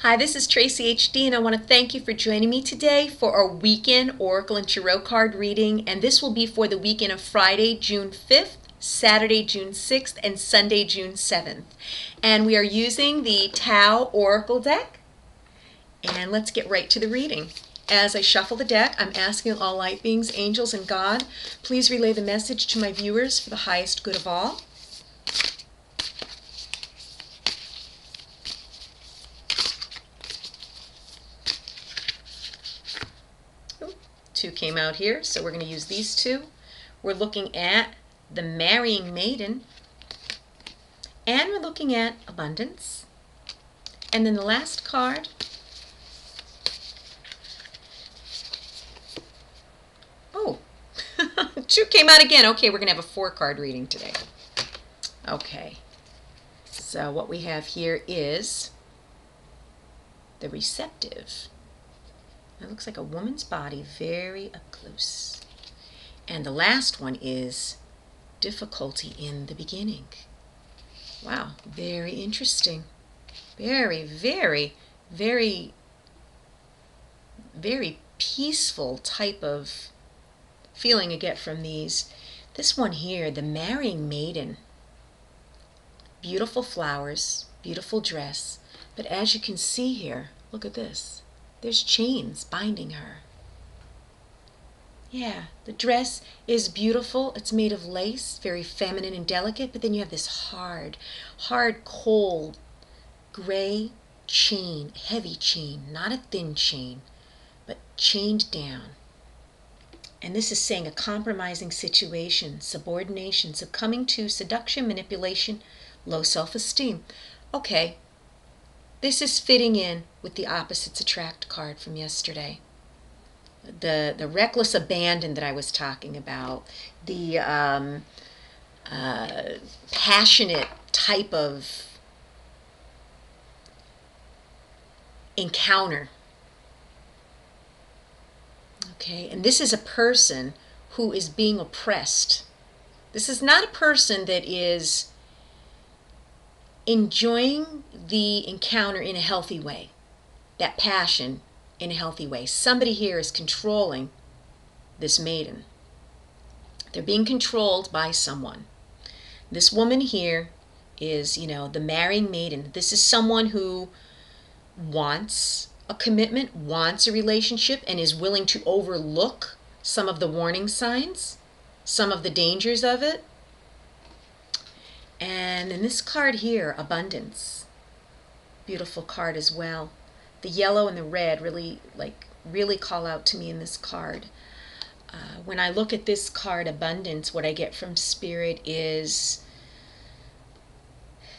Hi, this is Tracy HD, and I want to thank you for joining me today for our weekend Oracle and Tarot card reading. And this will be for the weekend of Friday, June 5th, Saturday, June 6th, and Sunday, June 7th. And we are using the Tao Oracle deck. And let's get right to the reading. As I shuffle the deck, I'm asking all light beings, angels, and God, please relay the message to my viewers for the highest good of all. Two came out here, so we're going to use these two. We're looking at the Marrying Maiden, and we're looking at Abundance. And then the last card, oh, two came out again. Okay, we're going to have a 4-card reading today. Okay, so what we have here is the Receptive. It looks like a woman's body, very up close. And the last one is Difficulty in the Beginning. Wow, very interesting. Very, very, very, very peaceful type of feeling I get from these. This one here, the Marrying Maiden. Beautiful flowers, beautiful dress. But as you can see here, look at this. There's chains binding her. Yeah, the dress is beautiful. It's made of lace, very feminine and delicate, but then you have this hard, cold, gray chain, heavy chain, not a thin chain, but chained down. And this is saying a compromising situation, subordination, succumbing to seduction, manipulation, low self-esteem. Okay. This is fitting in with the Opposites Attract card from yesterday. The reckless abandon that I was talking about, the passionate type of encounter. Okay, and this is a person who is being oppressed. This is not a person that is enjoying the encounter in a healthy way, that passion in a healthy way. Somebody here is controlling this maiden. They're being controlled by someone. This woman here is, the Marrying Maiden. This is someone who wants a commitment, wants a relationship, and is willing to overlook some of the warning signs, some of the dangers of it. And in this card here, Abundance. Beautiful card as well. The yellow and the red really call out to me in this card. When I look at this card, Abundance, what I get from Spirit is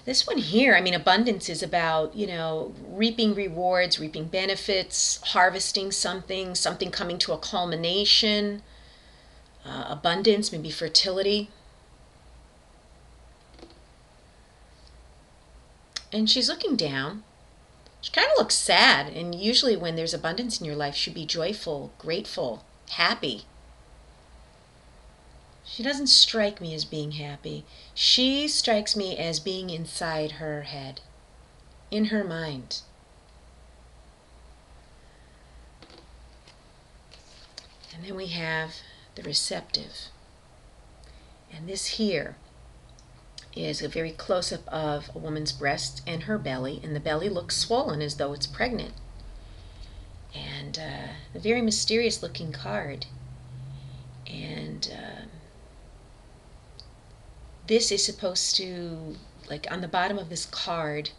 this one here. I mean, abundance is about, reaping rewards, reaping benefits, harvesting something coming to a culmination. Abundance, maybe fertility. And she's looking down. She kind of looks sad, and usually when there's abundance in your life, you should be joyful, grateful, happy. She doesn't strike me as being happy. She strikes me as being inside her head, in her mind. And then we have the Receptive. And this here is a very close-up of a woman's breast and her belly, and the belly looks swollen as though it's pregnant. And a very mysterious looking card. And this is supposed to, like on the bottom of this card,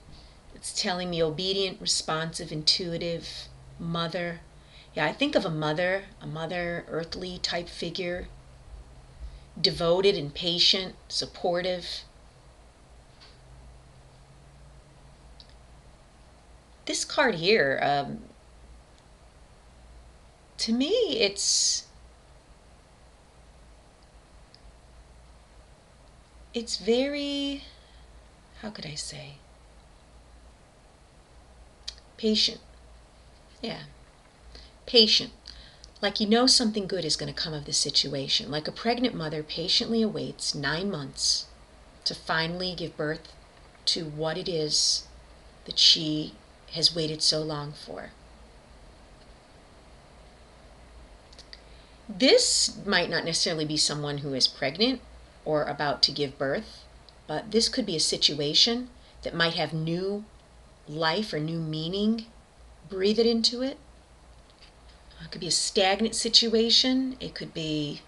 it's telling me obedient, responsive, intuitive, mother. Yeah, I think of a mother, earthly type figure, devoted and patient, supportive. This card here, to me, it's very, how could I say, patient. Yeah, patient. Like something good is going to come of this situation. Like a pregnant mother patiently awaits 9 months to finally give birth to what it is that she has waited so long for. This might not necessarily be someone who is pregnant or about to give birth, but this could be a situation that might have new life or new meaning. Breathe it into it. It could be a stagnant situation. It could be...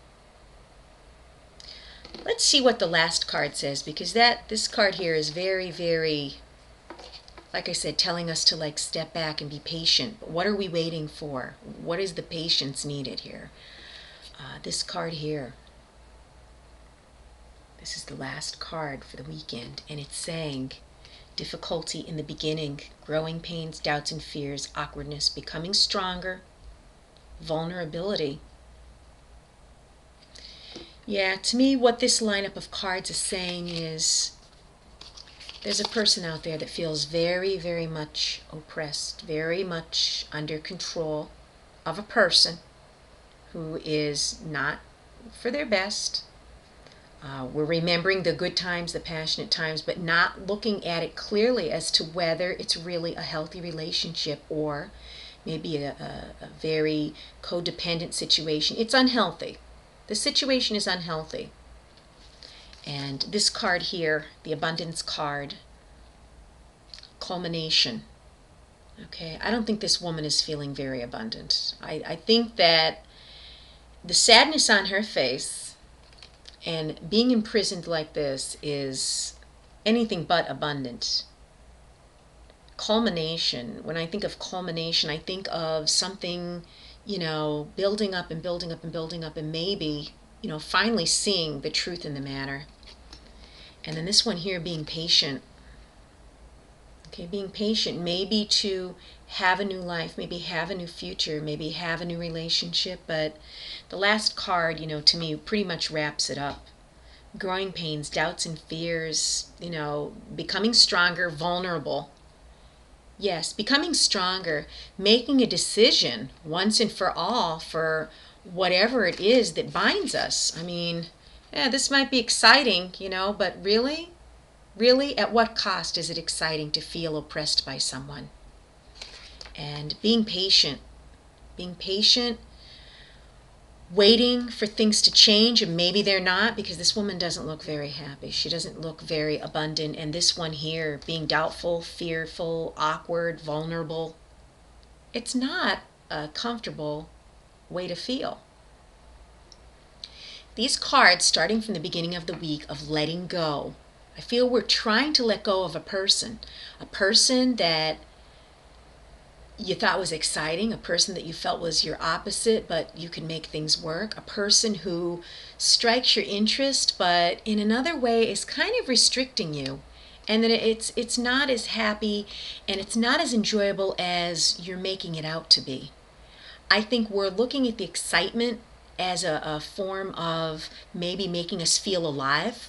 Let's see what the last card says, because this card here is very, very, like I said, telling us to like step back and be patient. But what are we waiting for? What is the patience needed here? This card here, this is the last card for the weekend, and it's saying difficulty in the beginning, growing pains, doubts and fears, awkwardness, becoming stronger, vulnerability. Yeah, to me what this lineup of cards is saying is there's a person out there that feels very, very much oppressed, very much under control of a person who is not for their best. We're remembering the good times, the passionate times, but not looking at it clearly as to whether it's really a healthy relationship or maybe a very codependent situation. It's unhealthy. The situation is unhealthy. And this card here, the abundance card, culmination. Okay, I don't think this woman is feeling very abundant. I think that the sadness on her face and being imprisoned like this is anything but abundant. Culmination, when I think of culmination, I think of something, building up and building up and building up, and maybe, finally seeing the truth in the matter. And then this one here, being patient. Okay, being patient, maybe to have a new life, maybe have a new future, maybe have a new relationship, but the last card, to me pretty much wraps it up. Growing pains, doubts and fears, becoming stronger, vulnerable. Yes, becoming stronger, making a decision once and for all for whatever it is that binds us. I mean, yeah, this might be exciting, but really, at what cost is it exciting to feel oppressed by someone? And being patient, waiting for things to change, and maybe they're not, because this woman doesn't look very happy. She doesn't look very abundant. And this one here, being doubtful, fearful, awkward, vulnerable, it's not a comfortable way to feel. These cards, starting from the beginning of the week of letting go, I feel we're trying to let go of a person that you thought was exciting, a person that you felt was your opposite, but you can make things work, a person who strikes your interest, but in another way is kind of restricting you, and that it's not as happy and it's not as enjoyable as you're making it out to be. I think we're looking at the excitement as a form of maybe making us feel alive.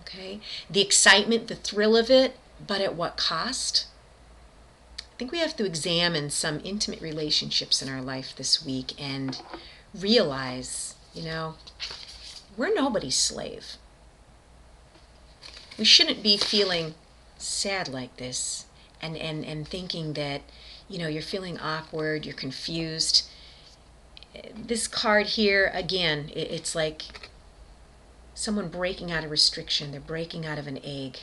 Okay, the excitement, the thrill of it, but at what cost? I think we have to examine some intimate relationships in our life this week and realize, we're nobody's slave. We shouldn't be feeling sad like this and thinking that, you're feeling awkward, you're confused. This card here, again, it's like someone breaking out of restriction. They're breaking out of an egg.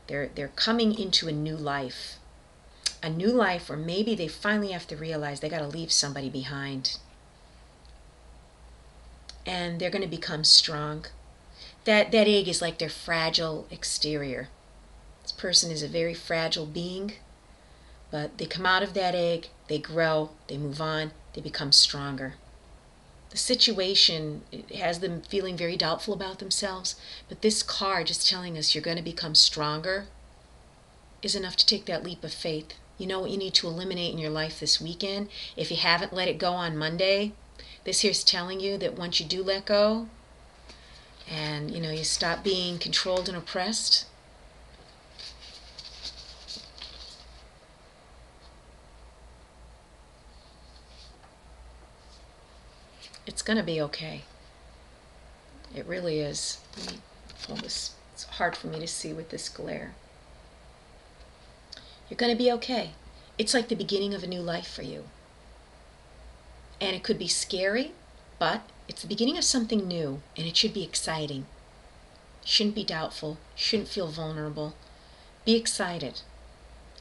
They're coming into a new life. A new life, or maybe they finally have to realize they got to leave somebody behind. And they're going to become strong. That egg is like their fragile exterior. This person is a very fragile being, but they come out of that egg, they grow, they move on, they become stronger. The situation has them feeling very doubtful about themselves, but this card just telling us you're going to become stronger is enough to take that leap of faith. You know what you need to eliminate in your life this weekend? If you haven't let it go on Monday, this here's telling you that once you do let go and you stop being controlled and oppressed, it's going to be okay. It really is. Let me pull this. It's hard for me to see with this glare. You're going to be okay. It's like the beginning of a new life for you. And it could be scary, but it's the beginning of something new, and it should be exciting. Shouldn't be doubtful, shouldn't feel vulnerable. Be excited.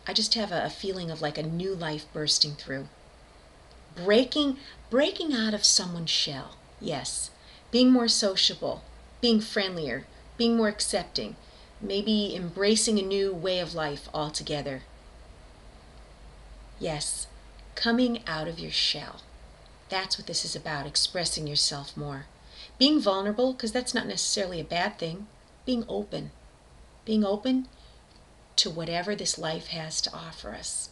I just have a feeling of like a new life bursting through. Breaking out of someone's shell. Yes. Being more sociable, being friendlier, being more accepting, maybe embracing a new way of life altogether. Yes, coming out of your shell. That's what this is about, expressing yourself more. Being vulnerable, because that's not necessarily a bad thing. Being open. Being open to whatever this life has to offer us.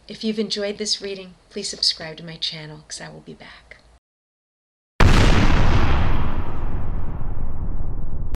If you've enjoyed this reading, please subscribe to my channel because I will be back.